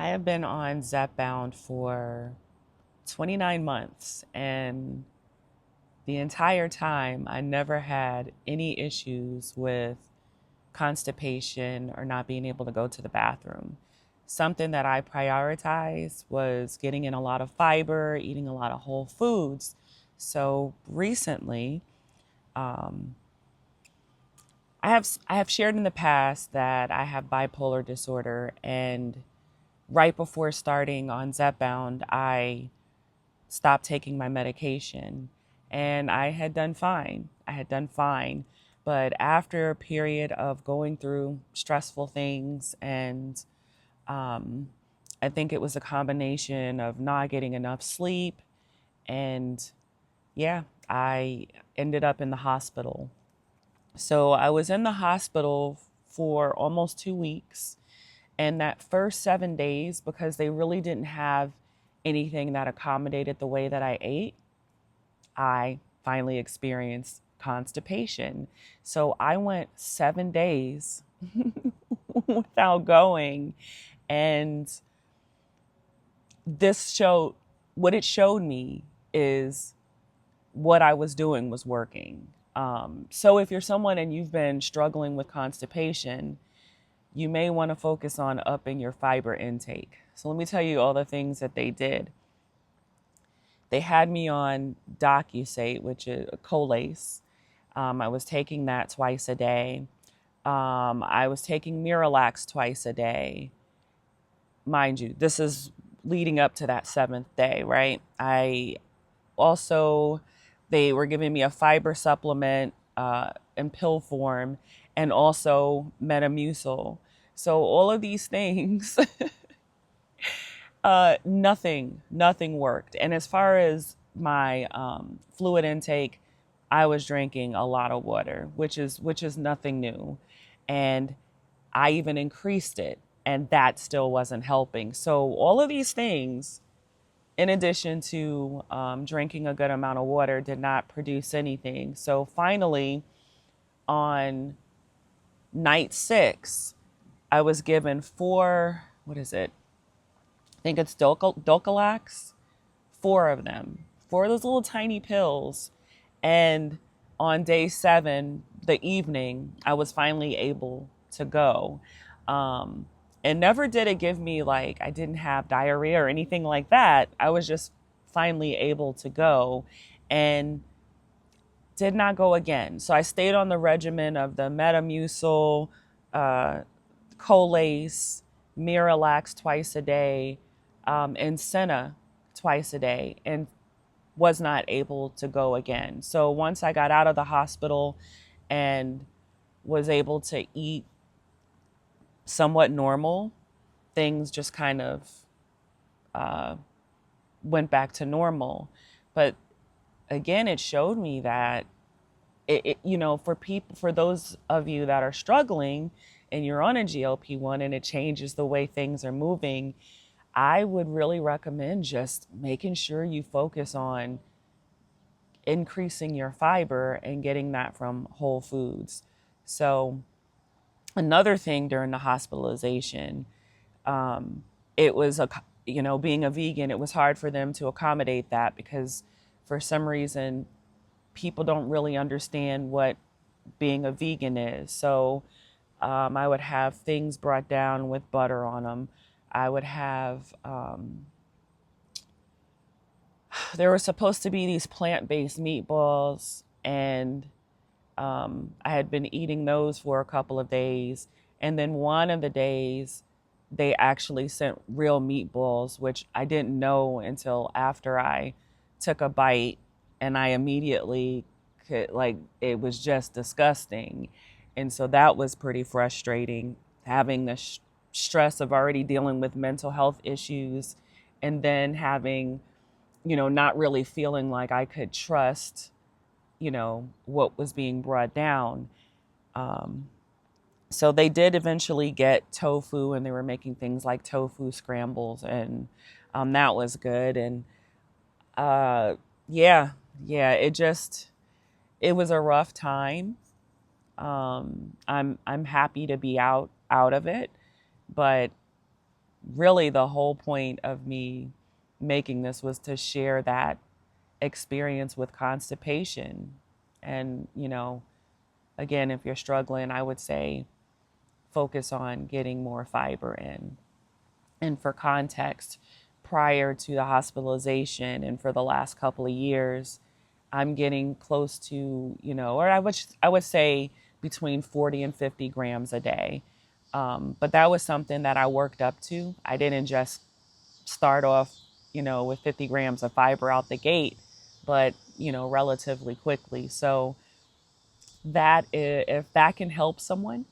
I have been on Zepbound for 29 months, and the entire time I never had any issues with constipation or not being able to go to the bathroom. Something that I prioritized was getting in a lot of fiber, eating a lot of whole foods. So recently, um, I have shared in the past that I have bipolar disorder, and right before starting on Zepbound, I stopped taking my medication, and I had done fine. I had done fine. But after a period of going through stressful things, and um, I think it was a combination of not getting enough sleep, and yeah, I ended up in the hospital. So I was in the hospital for almost 2 weeks. And that first 7 days, because they really didn't have anything that accommodated the way that I ate, I finally experienced constipation. So I went 7 days without going. And this showed what it showed me is what I was doing was working. So if you're someone and you've been struggling with constipation, you may want to focus on upping your fiber intake. So let me tell you all the things that they did. They had me on Docusate, which is a Colace. I was taking that twice a day. I was taking Miralax twice a day. Mind you, this is leading up to that seventh day, right? I also, they were giving me a fiber supplement in pill form, and also Metamucil. So all of these things, nothing worked. And as far as my fluid intake, I was drinking a lot of water, which is nothing new, and I even increased it, and that still wasn't helping. So all of these things, in addition to drinking a good amount of water, did not produce anything. So finally, on night 6, I was given four, what is it? I think it's Dulcolax, four of them, four of those little tiny pills. And on day 7, the evening, I was finally able to go. Um, and never did it give me, like, I didn't have diarrhea or anything like that. I was just finally able to go and did not go again. So I stayed on the regimen of the Metamucil, uh, Colace, Miralax twice a day, and Senna twice a day, and was not able to go again. So once I got out of the hospital and was able to eat somewhat normal, things just kind of uh, went back to normal. But again, it showed me that for people, for those of you that are struggling and you're on a GLP-1 and it changes the way things are moving, I would really recommend just making sure you focus on increasing your fiber and getting that from whole foods. So another thing during the hospitalization, um, it was being a vegan, it was hard for them to accommodate that because for some reason people don't really understand what being a vegan is. So I would have things brought down with butter on them. I would have there were supposed to be these plant-based meatballs, and I had been eating those for a couple of days. And then one of the days, they actually sent real meatballs, which I didn't know until after I took a bite. And I immediately could, like, it was just disgusting. And so that was pretty frustrating, having the stress of already dealing with mental health issues, and then having, not really feeling like I could trust, what was being brought down. Um, so they did eventually get tofu, and they were making things like tofu scrambles, and that was good. And uh, yeah, yeah, it was a rough time. I'm happy to be out of it, but really the whole point of me making this was to share that experience with constipation. And, again, if you're struggling, I would say focus on getting more fiber in. And for context, prior to the hospitalization and for the last couple of years, I'm getting close to, or I would say between 40 and 50 grams a day. But that was something that I worked up to. I didn't just start off, with 50 grams of fiber out the gate, but, relatively quickly. So if that can help someone,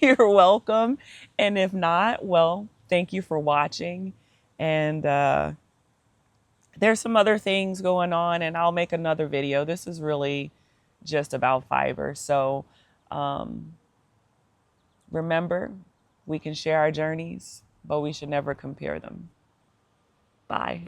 you're welcome. And if not, well, thank you for watching. And there's some other things going on, and I'll make another video. This is really just about fiber. So remember, we can share our journeys, but we should never compare them. Bye.